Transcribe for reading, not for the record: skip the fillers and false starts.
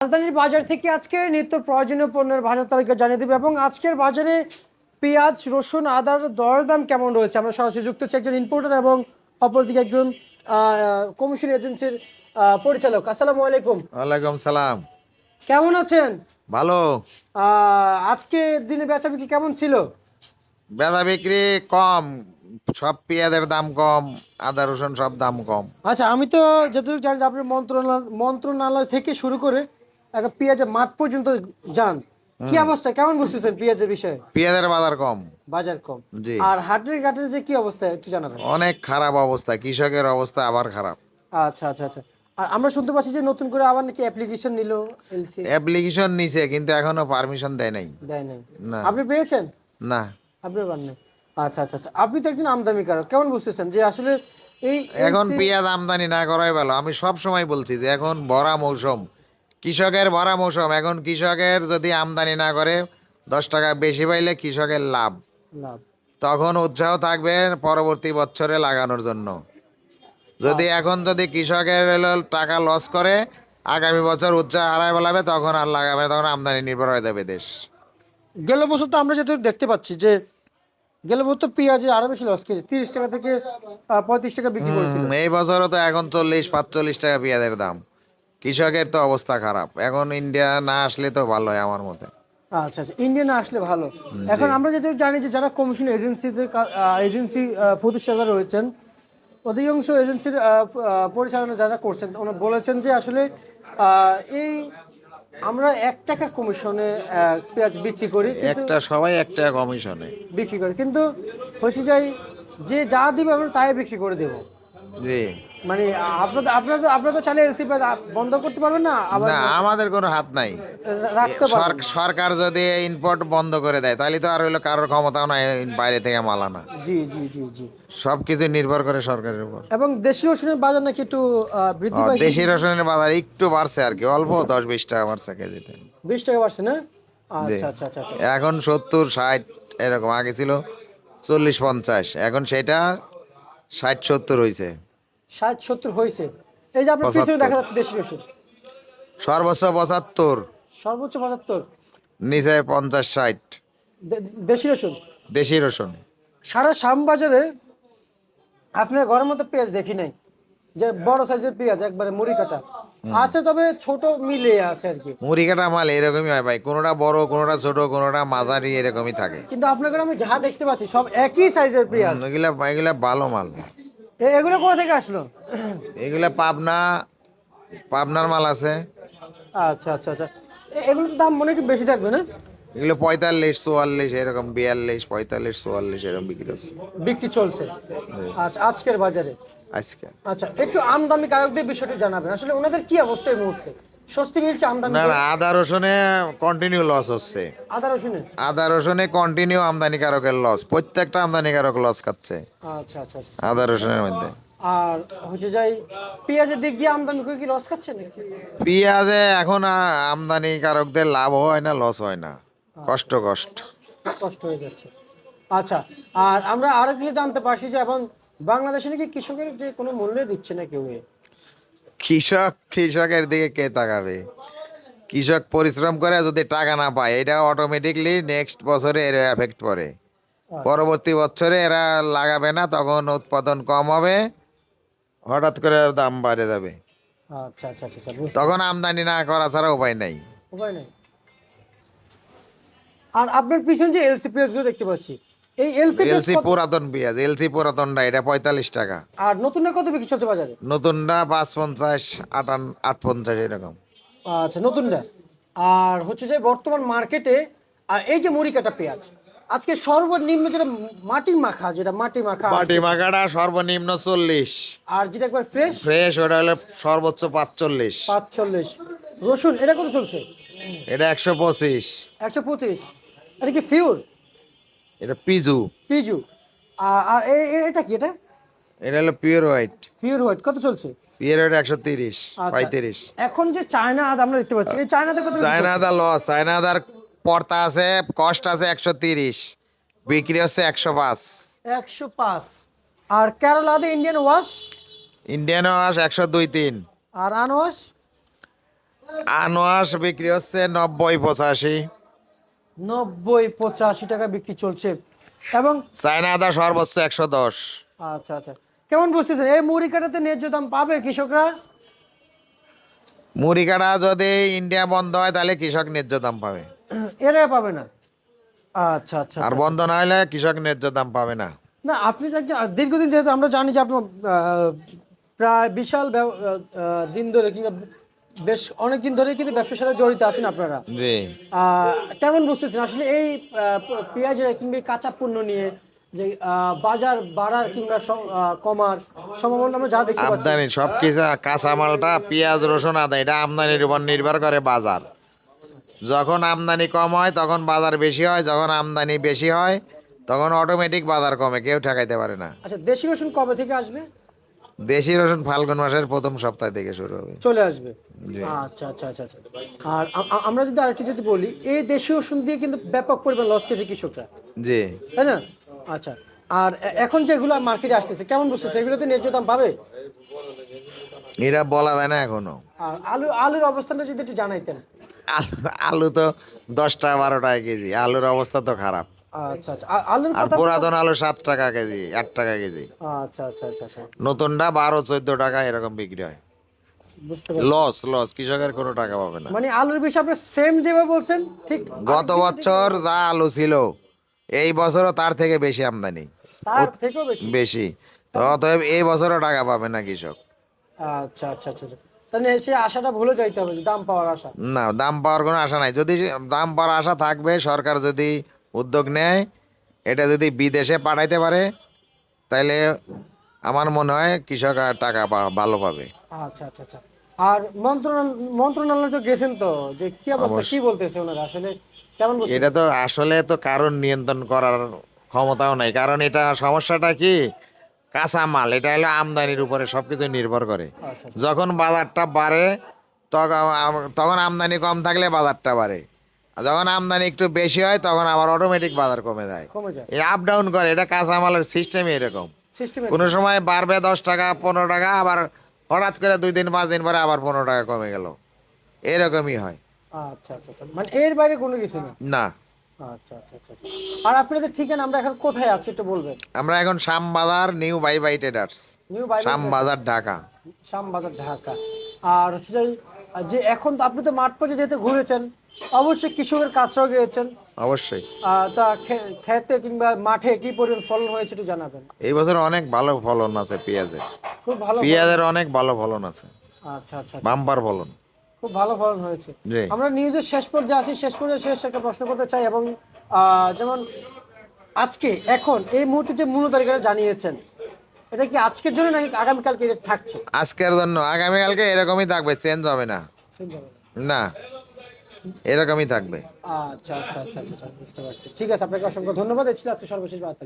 রাজধানীর বাজার থেকে আজকে নিত্য প্রয়োজনীয় পণ্যের বাজার তালিকা জানিয়ে দেবে এবং আজকের বাজারে পেঁয়াজ, রসুন, আদার দরদাম কেমন রয়েছে। আমরা সরাসরি যুক্ত হচ্ছি একজন ইম্পোর্টার এবং অপরদিকে একজন কমিশন এজেন্সির পরিচালক। আসসালামু আলাইকুম। ওয়ালাইকুম সালাম। কেমন আছেন? ভালো। আজকে দিনে বেচা বিক্রি কেমন ছিল? বেচা বিক্রি কম, সব পেঁয়াজের দাম কম, আদা রসুন সব দাম কম। আচ্ছা, আমি তো যতটুকু জানি যে আপনার মন্ত্রণালয় থেকে শুরু করে একটা পেঁয়াজের মাঠ পর্যন্ত যান। কি অবস্থা, কেমন বুঝতেছেন পেঁয়াজের বিষয়ে? পেঁয়াজের বাজার কম। বাজার কম। জি, আর হাটের ঘাটের যে কি অবস্থা একটু জানাবেন। অনেক খারাপ অবস্থা, কৃষকের অবস্থা আবার খারাপ। আচ্ছা আচ্ছা আচ্ছা। আর আমরা শুনতে পাচ্ছি যে নতুন করে আবার নাকি অ্যাপ্লিকেশন নিল এলসি। অ্যাপ্লিকেশন নিছে কিন্তু এখনো পারমিশন দেয় নাই। দেয় নাই? না। আপনি পেয়েছেন? না, আপনি পান নাই? আচ্ছা আচ্ছা আচ্ছা। আপনি তো একজন আমদানিকারক, কেমন বুঝতেছেন যে আসলে এই এখন এলসি? পেঁয়াজ আমদানি না করাই ভালো। আমি সব সময় বলছি যে এখন ভরা মৌসুম, কৃষকের ভরা মৌসুম। এখন কৃষকের যদি আমদানি না করে 10 টাকা বেশি পাইলে কৃষকের লাভ, লাভ। তখন উৎসাহ থাকবে পরবর্তী বছরে লাগানোর জন্য। যদি আচ্ছা। এখন যদি কৃষকের হলো টাকা লস করে, আগামী বছর উৎসাহ হারায় ফেলাবে, তখন আর লাগাবে না, তখন আমদানি নির্ভর হয়ে যাবে দেশ। গেল বছর তো আমরা যেহেতু দেখতে পাচ্ছি যে গেল বছর তো পেঁয়াজের আরো বেশি লস খেয়েছে, 30 টাকা থেকে 35 টাকা বিক্রি করেছিল। এই বছরও তো এখন 40-45 টাকা পেঁয়াজের দাম। কৃষকের তো অবস্থা খারাপ। এখন ইন্ডিয়া না আসলে তো ভালো হয় আমার মতে। আচ্ছা আচ্ছা, ইন্ডিয়ান আসলে ভালো। জি। এখন আমরা যেহেতু জানি যে যারা কমিশন এজেন্সিতে এজেন্সি প্রতিষ্ঠাতা রয়েছেন, অধিকাংশ এজেন্সির পরিচালনা যারা করছেন ওনারা বলেছেন যে আসলে এই আমরা 1 টাকা কমিশনে পেঁয়াজ বিক্রি করি, কিন্তু সবাই 1 টাকা কমিশনে। কিন্তু হয়েছে যাই যে যা দিবে আমরা তাই বিক্রি করে দেবো। জি। মানে আপনারা তো চাইলে এলসি বন্ধ করতে পারবেন না, আবার না, আমাদের কোনো হাত নাই। রাখতে পারবেন। সরকার যদি ইম্পোর্ট বন্ধ করে দেয় তাহলে তো আর হইলো কারোর ক্ষমতাও নাই বাইরে থেকে মাল আনা। জি জি জি জি। সবকিছু নির্ভর করে সরকারের উপর। এবং দেশীয় রসুনের বাজার নাকি একটু বৃদ্ধি পাইছে। দেশি রসুনের বাজার একটু বাড়ছে আর কি, অল্প 10-20 টাকা বাড়ছে কেজিতে। 20 টাকা বাড়ছে না? জি। আচ্ছা আচ্ছা আচ্ছা আচ্ছা। এখন 70-60 এরকম, আগে ছিল 40-50, এখন সেটা 60-70 হয়েছে। 60-70 হয়েছে। এই যে আপনার পিছনে 75, দেখা যাচ্ছে দেশি রসুন, সর্বোচ্চ 75, সর্বোচ্চ 75। নিচে 50-60 দেশি রসুন। দেশি রসুন। সারা শ্যামবাজারে আপনার ঘরের মতো পেঁয়াজ দেখি নাই যে বড় সাইজের পেঁয়াজ একবারে মুড়ি কাটা আছে, তবে ছোট মিলে আছে আর কি। মুড়ি কাটা মাল এরকমই হয় ভাই, কোনোটা বড়, কোনোটা ছোট, কোনোটা মাঝারি, এরকমই থাকে। কিন্তু আপনার ঘরে আমি যা দেখতে পাচ্ছি সব একই সাইজের পেঁয়াজ। এগুলা এগুলা ভালো মাল। এগুলো কোথা থেকে আসলো? এগুলা পাবনার মাল আছে। আচ্ছা আচ্ছা আচ্ছা। এগুলো তো দাম মনে একটু বেশি থাকবে না? এগুলো 45-44 এরকম, 42-45-44 এরকম বিক্রি হচ্ছে বিক্রি চলছে। আচ্ছা, আজকের বাজারে। আজকে। আচ্ছা, একটু আমদানি কারকদের বিষয়টি জানাবেন, আসলে ওনাদের কি অবস্থা এই মুহূর্তে? স্বস্তি মিলছে আমদানি না করে? না, আদা রসুনে কন্টিনিউ লস হচ্ছে। আদা রসুনের? আদা রসুনে কন্টিনিউ আমদানিকারকের লস, প্রত্যেকটা আমদানিকারক লস খাচ্ছে আচ্ছা আচ্ছা আচ্ছা। আদা রসুনের মধ্যে। আর হচ্ছে যাই পেঁয়াজের দিক দিয়ে আমদানি করে কি লস খাচ্ছে নাকি? পেঁয়াজে এখন আমদানিকারকদের লাভ হয় না, লস হয় না, কষ্ট কষ্ট। কষ্ট হয়ে যাচ্ছে। আচ্ছা, আর আমরা আরো কি জানতে পারছি যে এখন বাংলাদেশে নাকি কৃষকের যে কোনো মূল্য দিচ্ছে না কেউ। কৃষকের দিকে কে তাকাবে? কৃষক পরিশ্রম করে যদি টাকা না পায়, এটা অটোমেটিকলি নেক্সট বছরে এর এফেক্ট পড়ে। পরবর্তী বছরে এরা লাগাবে না, তখন উৎপাদন কম হবে, হঠাৎ করে দাম বাড়ে যাবে। আচ্ছা আচ্ছা আচ্ছা আচ্ছা, বুঝতে তখন পারছি। আমদানি না করা ছাড়া উপায় নাই। উপায় নেই। আর আপনার পিছনে যে এলসি পেঁয়াজ গুলো দেখতে পাচ্ছি, এই এলসি পেঁয়াজ এলসি পুরাতন পেঁয়াজ, এলসি পুরাতনটা এটা 45 টাকা। আর নতুনটা কত বিক্রি চলছে বাজারে? নতুনটা 550, 58 এরকম। আচ্ছা, নতুনটা। আর হচ্ছে যে বর্তমান মার্কেটে এই যে মুড়ি কাটা পেঁয়াজ আজকে সর্বনিম্ন যেটা মাটি মাখা, বাটি মাখাটা সর্বনিম্ন 40, আর যেটা একবার ফ্রেশ ফ্রেশ ওটা হলো সর্বোচ্চ 45। 45। রসুন এটা কত চলছে? এটা 125। 125। এটা কি ফিউর? এটা পিজু। পিজু। আর এটা কি এটা? এটা হলো পিওর হোয়াইট। পিওর হোয়াইট কত চলছে? পিওর হোয়াইট 130, আচ্ছা, 35। এখন যে চায়না আদা আমরা দেখতে পাচ্ছি, এই চায়নাতে কত বিক্রি চায়না চলছে? আদা লস, চায়না আদার পর্তা আছে, কষ্ট আছে 130, বিক্রি হচ্ছে 105। 105। আর কেরলা আদা ইন্ডিয়ান ওয়াশ? Indian wash 102-3। আর আনওয়াশ? আনোয়াস বিক্রি হচ্ছে 90-85। 90-85 টাকা বিক্রি চলছে। এবং চায়না আদা সর্বোচ্চ 110। আচ্ছা আচ্ছা, কেমন বুঝতেছেন এই মুড়ি কাটাতে ন্যায্য দাম পাবে কৃষকরা? মুড়ি কাটা যদি ইন্ডিয়া বন্ধ হয় তাহলে কৃষক ন্যায্য দাম পাবে, এরা পাবে না? আচ্ছা আচ্ছা আর আচ্ছা আচ্ছা। বন্ধ না হলে কৃষক ন্যায্য দাম পাবে না। না আপনি তো একজন দীর্ঘদিন, যেহেতু আমরা জানি যে আপনি প্রায় বিশাল দিন ধরে কিংবা বেশ অনেক দিন ধরে কিন্তু ব্যবসার সাথে জড়িত আছেন আপনারা। জি। কেমন বুঝতেছেন আসলে এই পেঁয়াজের কিংবা এই কাঁচা পণ্য নিয়ে যে বাজার বাড়ার কিংবা কমার সম্ভাবনা আমরা যা দেখতে পাচ্ছি? আমদানি সবকিছু, কাঁচামালটা পেঁয়াজ রসুন আদা এটা আমদানির উপর নির্ভর করে বাজার। যখন আমদানি কম হয় তখন বাজার বেশি হয়, যখন আমদানি বেশি হয় তখন অটোমেটিক বাজার কমে, কেউ ঠেকাইতে পারে না। আচ্ছা, দেশি রসুন কবে থেকে আসবে? দেশি রসুন ফাল্গুন মাসের প্রথম সপ্তাহ থেকে শুরু হবে। চলে আসবে? জি। আচ্ছা আচ্ছা আচ্ছা আচ্ছা। আর আমরা যদি আরেকটু যদি বলি, এই দেশি রসুন দিয়ে কিন্তু ব্যাপক পরিমাণ লস খেয়েছে কৃষকরা, জি। তাই না? আচ্ছা। আর এখন যেগুলো মার্কেটে আসতেছে কেমন বুঝতেছে, এগুলোতে ন্যায্য দাম পাবে? এটা বলা যায় না এখনো। আর আলুর অবস্থানটা যদি একটু জানাইতেন। আলু আলু তো 10-12 টাকা কেজি, আলুর অবস্থা তো খারাপ। আচ্ছা আচ্ছা, আলুর আর কথা পুরাতন আলু 7 টাকা কেজি, 8 টাকা কেজি। আচ্ছা আচ্ছা আচ্ছা আচ্ছা, নতুনটা 12-14 টাকা এরকম বিক্রি হয়। বুঝতে পারছি। লস লস, কৃষকের কোনো টাকা পাবে না। মানে আলুর বিষয়ে আপনি সেম যেভাবে বলছেন ঠিক গত বছর যা আলু ছিল এই বছরও তার থেকে বেশি আমদানি, তার থেকেও বেশি। বেশি। তো অতএব এই বছরও টাকা পাবে না কৃষক। আচ্ছা আচ্ছা আচ্ছা আচ্ছা। তাহলে সে আশাটা ভুলে যাইতে হবে, যে দাম পাওয়ার আশা। না, দাম পাওয়ার কোনো আশা নাই। যদি দাম পাওয়ার আশা থাকবে, সরকার যদি উদ্যোগ নেয়, এটা যদি বিদেশে পাঠাইতে পারে, তাহলে আমার মনে হয় কৃষক আর টাকা ভালো পাবে। আচ্ছা আচ্ছা আচ্ছা। আর মন্ত্রণালয় তো গেছেন, তো যে কি অবস্থা, কি অবশ্য বলতেছে ওনারা আসলে, কেমন এটা বলতেছে? তো আসলে তো কারণ নিয়ন্ত্রণ করার ক্ষমতাও নাই, কারণ এটা সমস্যাটা কি, কাঁচা মাল এটা হলো আমদানির উপরে সবকিছু নির্ভর করে। আচ্ছা আচ্ছা, যখন বাজারটা বাড়ে তখন তখন আমদানি কম থাকলে বাজারটা বাড়ে, আর যখন আমদানি একটু বেশি হয় তখন আবার অটোমেটিক বাজার কমে যায়। কমে যায় এই আপ ডাউন করে, এটা কাঁচা মালের সিস্টেমই এরকম। সিস্টেম। কোনো সময় বাড়বে 10 টাকা 15 টাকা, আবার হঠাৎ করে 2 দিন 5 দিন পরে আবার 15 টাকা কমে গেল, এরকমই হয়। আচ্ছা আচ্ছা আচ্ছা, মানে এর বাইরে কোনো কিছু না? না। আচ্ছা আচ্ছা আচ্ছা আচ্ছা। আর আপনাদের ঠিকানা আমরা এখন কোথায় আছি একটু বলবেন? আমরা এখন শ্যামবাজার, নিউ বাই traders, new Bible, Shyambazar, Dhaka. Shyambazar, Dhaka. আর হচ্ছে যে এখন তো আপনি তো মাঠ পর্যায়ে যেহেতু ঘুরেছেন, অবশ্যই কৃষকের কাছেও গিয়েছেন। অবশ্যই। তা খেতে কিংবা মাঠে কি পরিমাণ ফলন হয়েছে একটু জানাবেন। এই বছর অনেক ভালো ফলন আছে পেঁয়াজের, খুব ভালো পেঁয়াজের অনেক ভালো ফলন আছে, আচ্ছা আচ্ছা আচ্ছা, বাম্পার ফলন। খুব ভালো ফলন হয়েছে। জি। আমরা নিউজের শেষ পর্যায়ে আছি, শেষ পর্যায়ে শেষ একটা প্রশ্ন করতে চাই। এবং যেমন আজকে এখন এই মুহূর্তে যে মূল্য তালিকাটা জানিয়েছেন, এটা কি আজকের জন্য নাকি আগামীকালকে এটা থাকছে? আজকের জন্য, আগামীকালকে এরকমই থাকবে, চেঞ্জ হবে না। শুনতে হবে। না, এরকমই থাকবে। আচ্ছা আচ্ছা আচ্ছা আচ্ছা আচ্ছা, বুঝতে পারছি। ঠিক আছে, আপনাকে অসংখ্য ধন্যবাদ। এই ছিল আজকে সর্বশেষ বার্তা।